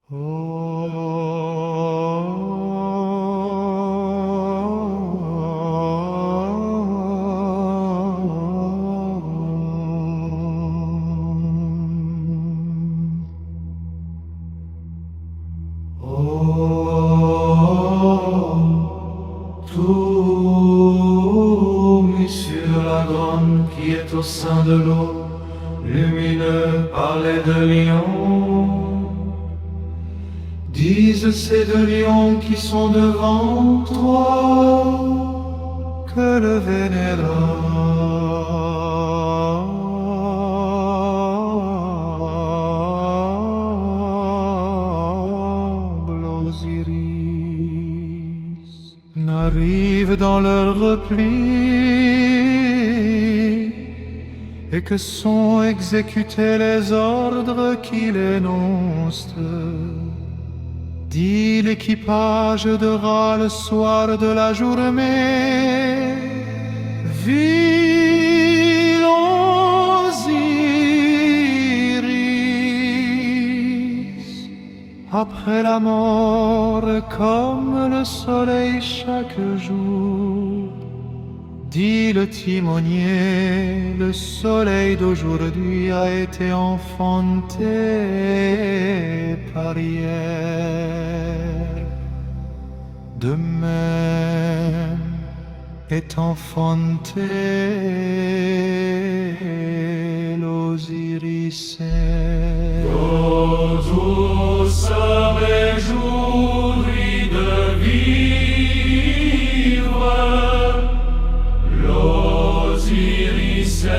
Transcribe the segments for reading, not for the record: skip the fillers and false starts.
Mis sur la grande qui est au sein de l'eau, lumineux par les deux lions. Disent ces deux lions qui sont devant toi que le vénérable Osiris n'arrive dans leur repli et que sont exécutés les ordres qu'il énonce. Dit l'équipage de Ra le soir de la journée, vil Osiris, après la mort comme le soleil chaque jour. Dit le timonier, le soleil d'aujourd'hui a été enfanté par hier. De même est enfanté l'Osiricien. Tous se réjouit de vivre. L'Osiricien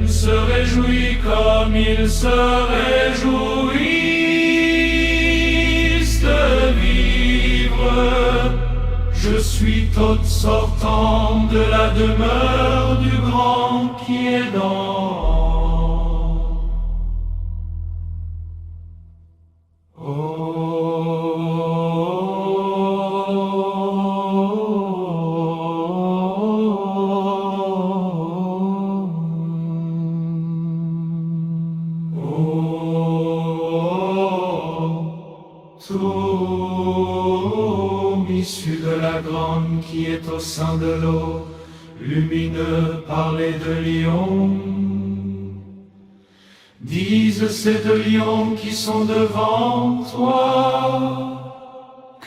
se réjouit comme il se réjouit de vivre. Je suis tout sortant de la demeure du grand qui est dans. Tout issu de la grande qui est au sein de l'eau, lumineux par les deux lions. Disent ces deux lions qui sont devant toi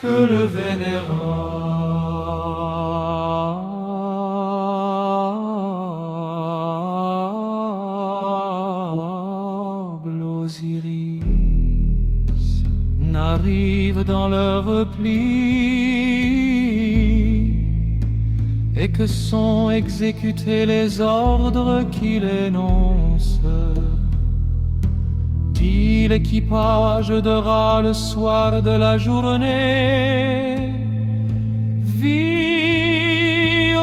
que le vénérable Osiris n'arrive dans leur repli et que sont exécutés les ordres qu'il énonce. Dit l'équipage de Ra le soir de la journée, vis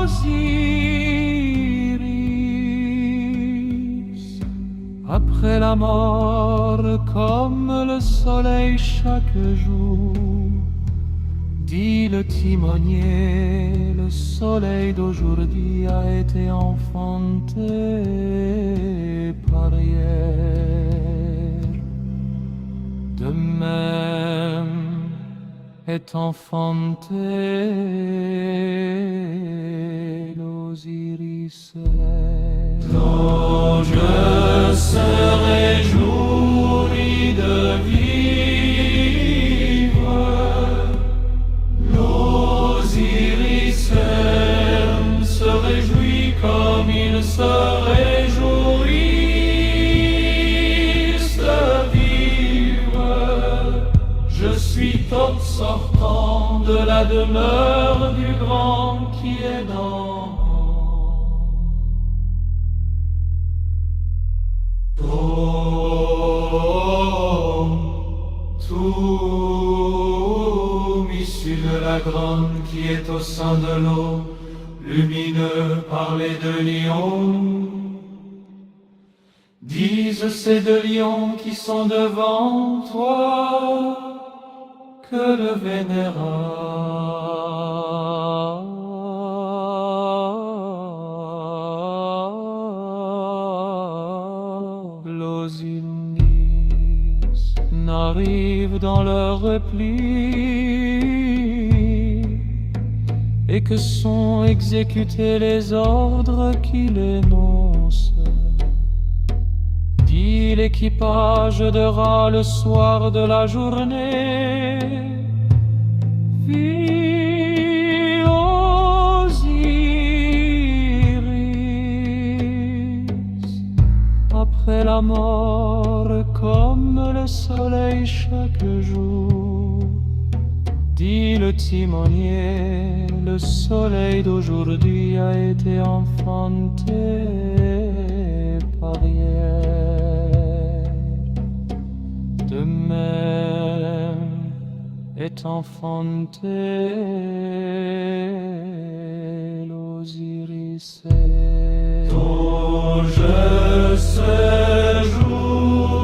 Osiris, après la mort comme le soleil chaque jour. Dit le timonier, le soleil d'aujourd'hui a été enfanté par hier. De même est enfanté l'Osiricien. Quand je se réjouis de vivre, l'Osiricien se réjouit comme il se réjouit de vivre. Je suis tout sortant de la demeure du grand qui est dans. Tout issu de la grande qui est au sein de l'eau, lumineux par les deux lions. Disent ces deux lions qui sont devant toi que le vénérable Osiris n'arrivent dans leur repli, et que sont exécutés les ordres qu'il énonce. Dit l'équipage de rats le soir de la journée, vie Osiris. Après la mort, comme le soleil chaque jour, dit le timonier, le soleil d'aujourd'hui a été enfanté par hier. De même est enfanté l'Osiris. Ton je séjour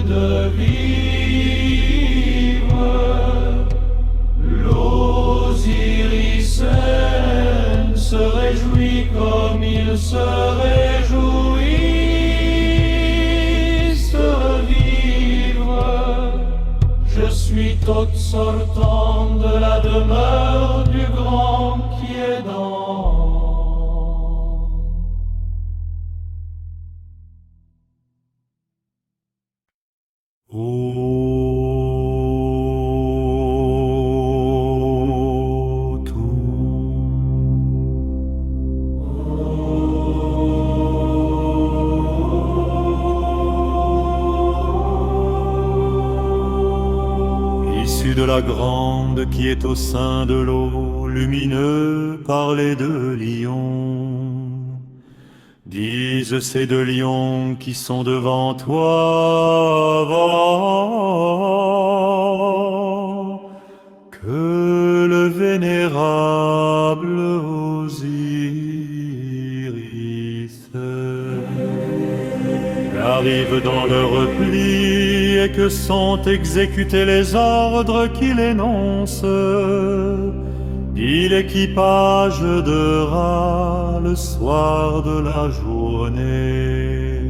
de vivre, l'Osiricène se réjouit comme il se réjouit de vivre. Je suis toute sortant de la demeure du grand qui est dans. Issu de la grande qui est au sein de l'eau, lumineux par les deux lions. Disent ces deux lions qui sont devant toi, va, que le vénérable Osiris arrive dans le repli et que sont exécutés les ordres qu'il énonce. Dit l'équipage de rats le soir de la journée.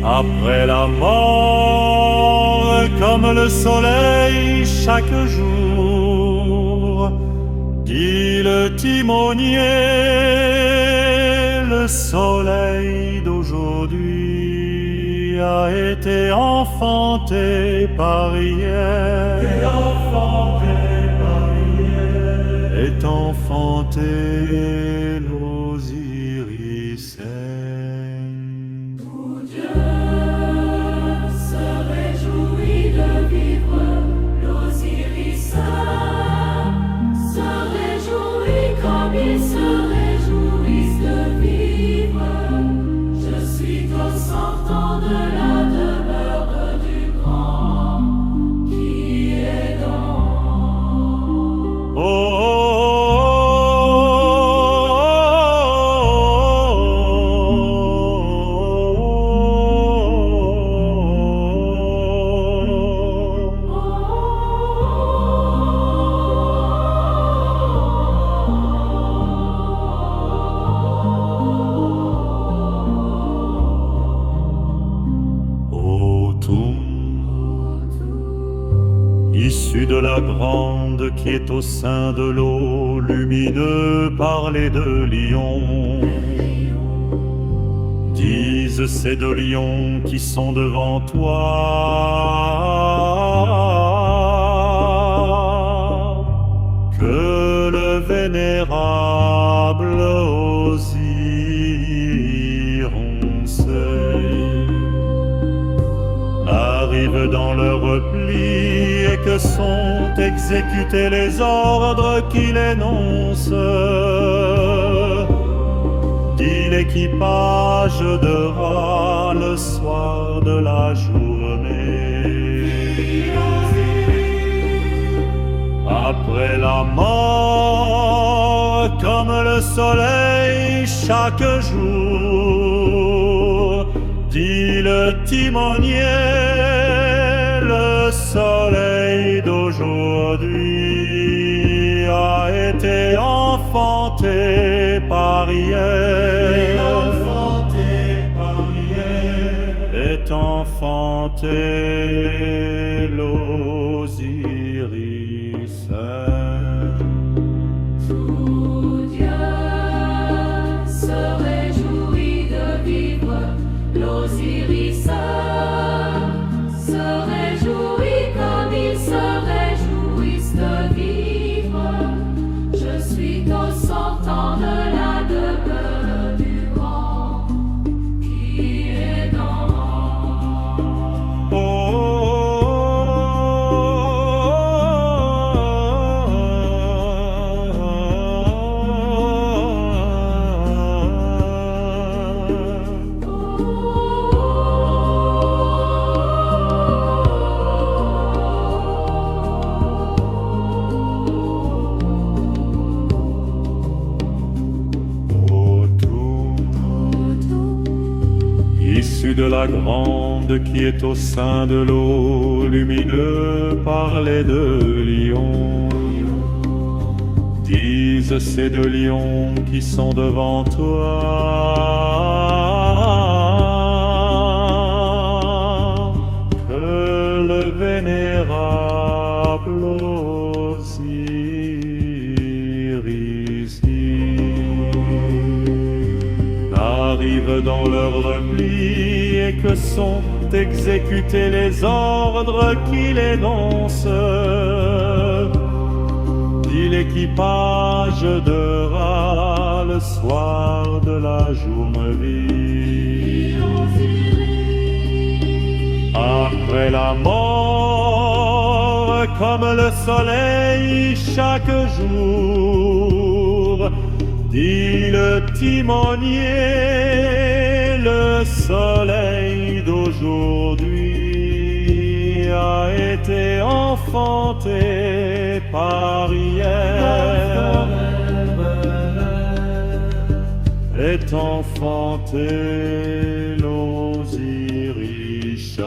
Après la mort, comme le soleil chaque jour, dit le timonier, le soleil d'aujourd'hui a été enfanté par hier. Est enfanté l'Osiris. Tout Dieu se réjouit de vivre, l'Osiris se réjouit comme il se réjouit de vivre. Je suis au sortant de la demeure du grand qui est dans. Issu de la grande qui est au sein de l'eau, lumineux par les deux lions. Disent ces deux lions qui sont devant toi, que le vénérable Osiris arrive dans le repli et que sont exécutés les ordres qu'il énonce. Dit l'équipage de rats le soir de la journée. Après la mort, comme le soleil chaque jour, dit le timonier, le soleil d'aujourd'hui a été enfanté par hier. Est enfanté l'Osiris. Tout Dieu se réjouit de vivre, l'Osiris se réjouit comme ils se réjouissent de vivre. Je suis au sortant de la demeure du grand qui est dans Issu de la grande qui est au sein de l'eau, lumineux par les deux lions. Disent ces deux lions qui sont devant toi que le vénérable Osiris arrive dans leur repli et que sont exécutés les ordres qu'il énonce. Dit l'équipage de Ra le soir de la journée. Après la mort, comme le soleil chaque jour, dit le timonier, le soleil d'aujourd'hui a été enfanté par hier, est enfanté l'Osiris.